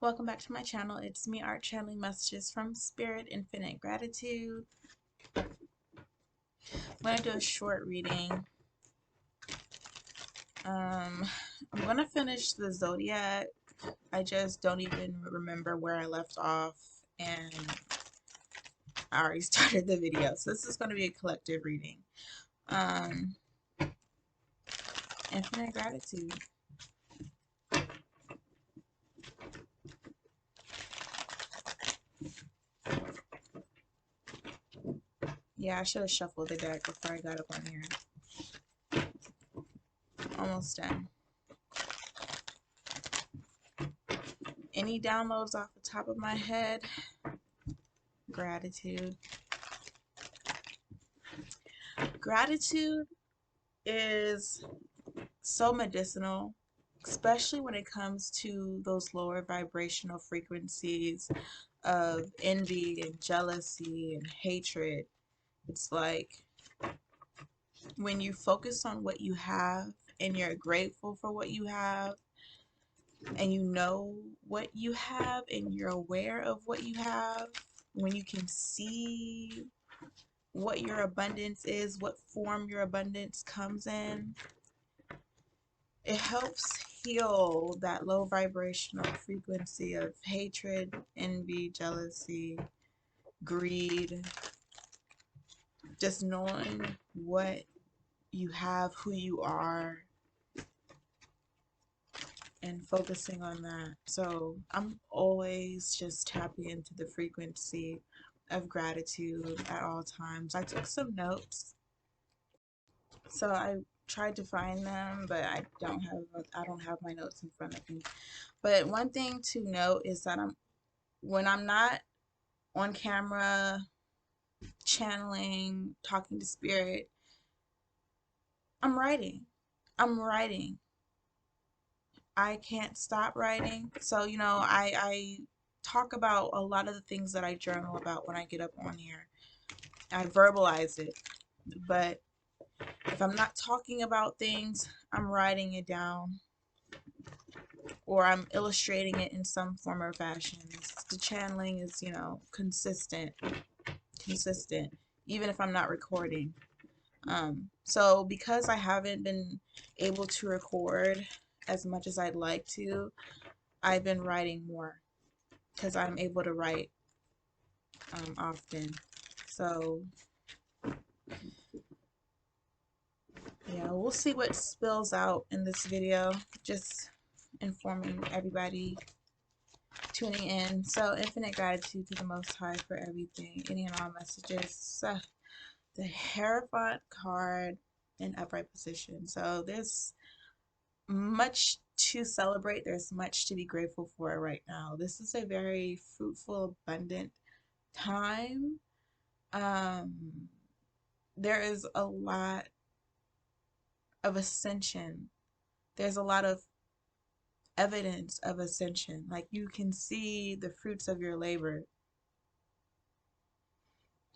Welcome back to my channel. It's me, Art, channeling messages from Spirit, Infinite Gratitude. I'm going to do a short reading. I'm going to finish the Zodiac. I just don't even remember where I left off, and I already started the video. So this is going to be a collective reading. Infinite Gratitude. Yeah, I should have shuffled the deck before I got up on here. Almost done. Any downloads off the top of my head? Gratitude. Gratitude is so medicinal, especially when it comes to those lower vibrational frequencies of envy and jealousy and hatred. It's like when you focus on what you have and you're grateful for what you have, and you know what you have and you're aware of what you have, when you can see what your abundance is, what form your abundance comes in, it helps heal that low vibrational frequency of hatred, envy, jealousy, greed. Just knowing what you have, who you are, and focusing on that. So I'm always just tapping into the frequency of gratitude at all times. I took some notes, so I tried to find them, but I don't have my notes in front of me. But one thing to note is that when I'm not on camera channeling, talking to spirit, I'm writing. I'm writing. I can't stop writing. So, I talk about a lot of the things that I journal about when I get up on here. I verbalize it. But if I'm not talking about things, I'm writing it down, or I'm illustrating it in some form or fashion. The channeling is, consistent, even if I'm not recording. So because I haven't been able to record as much as I'd like to, I've been writing more because I'm able to write often. So yeah, we'll see what spills out in this video. Just informing everybody tuning in. So infinite gratitude to the Most High for everything, any and all messages. The Hierophant card in upright position. So there's much to celebrate. There's much to be grateful for right now. This is a very fruitful, abundant time. There is a lot of ascension. There's a lot of evidence of ascension. Like you can see the fruits of your labor,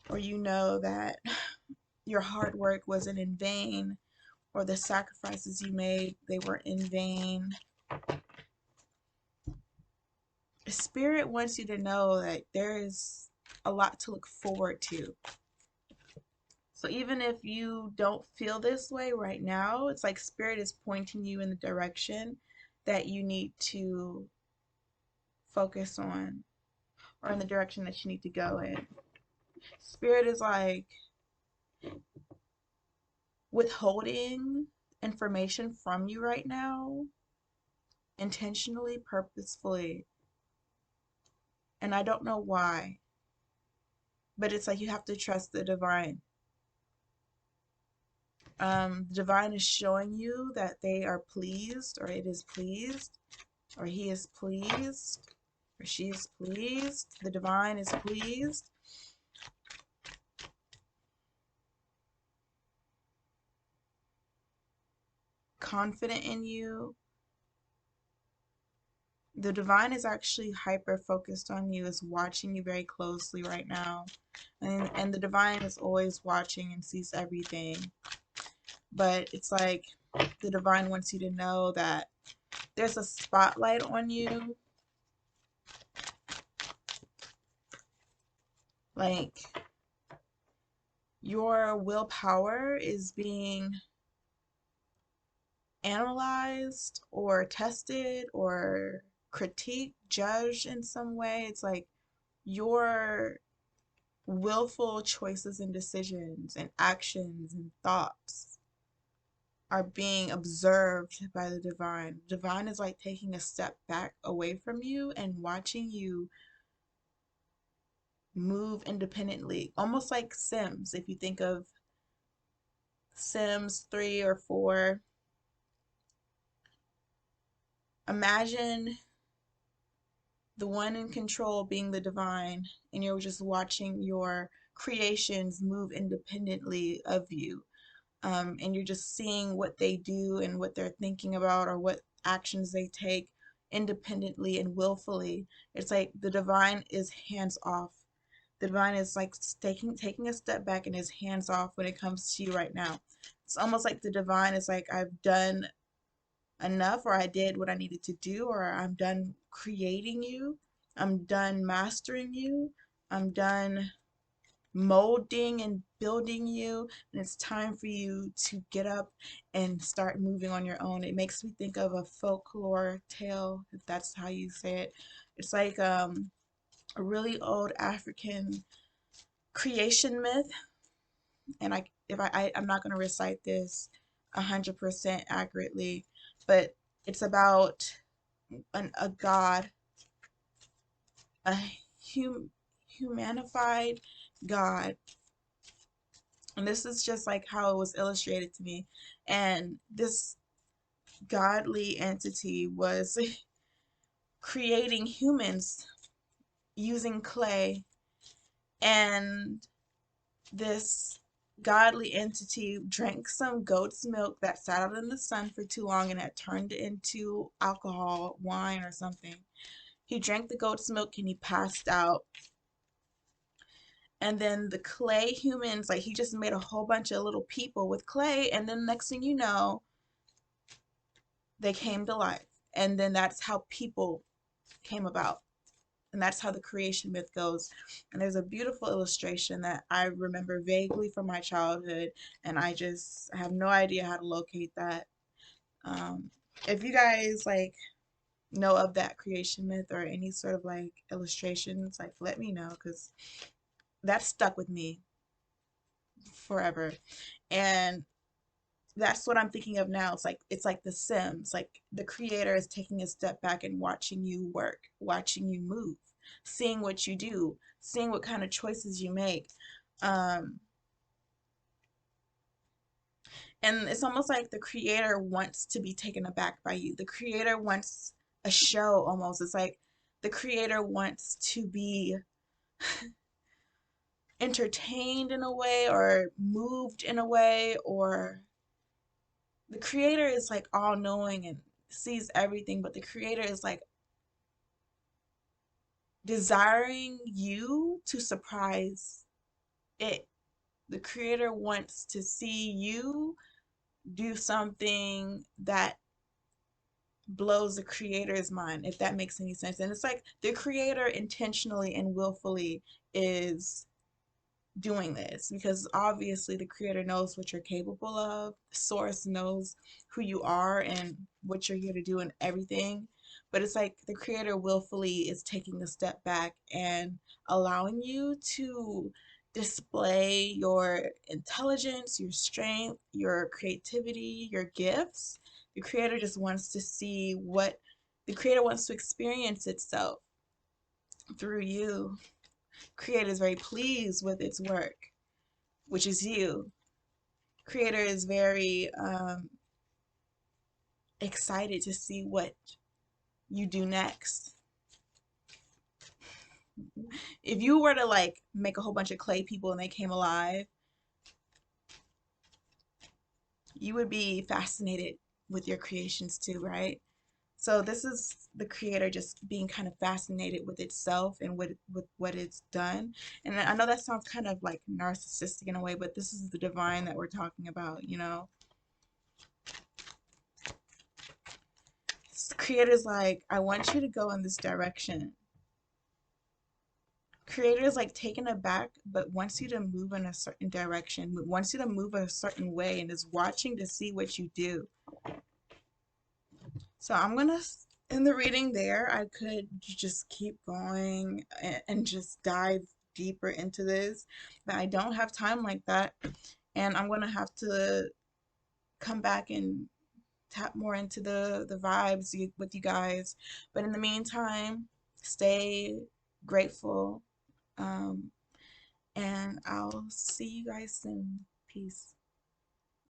or you know that your hard work wasn't in vain, or the sacrifices you made, they weren't in vain. Spirit wants you to know that there is a lot to look forward to. So even if you don't feel this way right now, it's like Spirit is pointing you in the direction that you need to focus on, or in the direction that you need to go in. Spirit is like withholding information from you right now, intentionally, purposefully. And I don't know why, but it's like you have to trust the divine. The divine is showing you that they are pleased, or it is pleased, or he is pleased, or she is pleased. The divine is pleased. Confident in you. The divine is actually hyper focused on you, is watching you very closely right now. And the divine is always watching and sees everything. But it's like the divine wants you to know that there's a spotlight on you, Like your willpower is being analyzed or tested or critiqued, judged in some way. It's like your willful choices and decisions and actions and thoughts are being observed by the divine. Divine is like taking a step back away from you and watching you move independently, almost like Sims. If you think of Sims 3 or 4, imagine the one in control being the divine, and you're just watching your creations move independently of you. And you're just seeing what they do and what they're thinking about or what actions they take independently and willfully. It's like the divine is hands off. The divine is like taking a step back and is hands off when it comes to you right now. It's almost like the divine is like, I've done enough, or I did what I needed to do, or I'm done creating you. I'm done mastering you. I'm done molding and building you, and it's time for you to get up and start moving on your own. It makes me think of a folklore tale, if that's how you say it. It's like a really old African creation myth, and I'm not going to recite this 100% accurately, but it's about a god, a humanified god. And this is just like how it was illustrated to me. And this godly entity was creating humans using clay. And this godly entity drank some goat's milk that sat out in the sun for too long and had turned into alcohol, wine, or something. He drank the goat's milk and he passed out. And then the clay humans, like he just made a whole bunch of little people with clay. And then next thing you know, they came to life. And then that's how people came about. And that's how the creation myth goes. And there's a beautiful illustration that I remember vaguely from my childhood, and I just have no idea how to locate that. Um, if you guys like know of that creation myth or any sort of like illustrations, like let me know, because that stuck with me forever. And that's what I'm thinking of now. It's like The Sims. Like the creator is taking a step back and watching you work, watching you move, seeing what you do, seeing what kind of choices you make. Um, and it's almost like the creator wants to be taken aback by you. The creator wants a show almost. It's like the creator wants to be entertained in a way or moved in a way, or the creator is like all knowing and sees everything, but the creator is like desiring you to surprise it. The creator wants to see you do something that blows the creator's mind, if that makes any sense. And it's like the creator intentionally and willfully is doing this because obviously the creator knows what you're capable of. The source knows who you are and what you're here to do and everything. But it's like the creator willfully is taking a step back and allowing you to display your intelligence, your strength, your creativity, your gifts. The creator just wants to see what the creator wants to experience itself through you. Creator is very pleased with its work, which is you. Creator is very excited to see what you do next. If you were to like make a whole bunch of clay people and they came alive, you would be fascinated with your creations too, right? So this is the creator just being kind of fascinated with itself and with what it's done. And I know that sounds kind of like narcissistic in a way, but this is the divine that we're talking about, you know? Creator's like, I want you to go in this direction. Creator is like taken aback, but wants you to move in a certain direction, wants you to move a certain way, and is watching to see what you do. So I'm gonna in the reading there, I could just keep going and just dive deeper into this, but I don't have time like that, and I'm gonna have to come back and tap more into the vibes with you guys. But in the meantime, stay grateful, um, and I'll see you guys soon. Peace.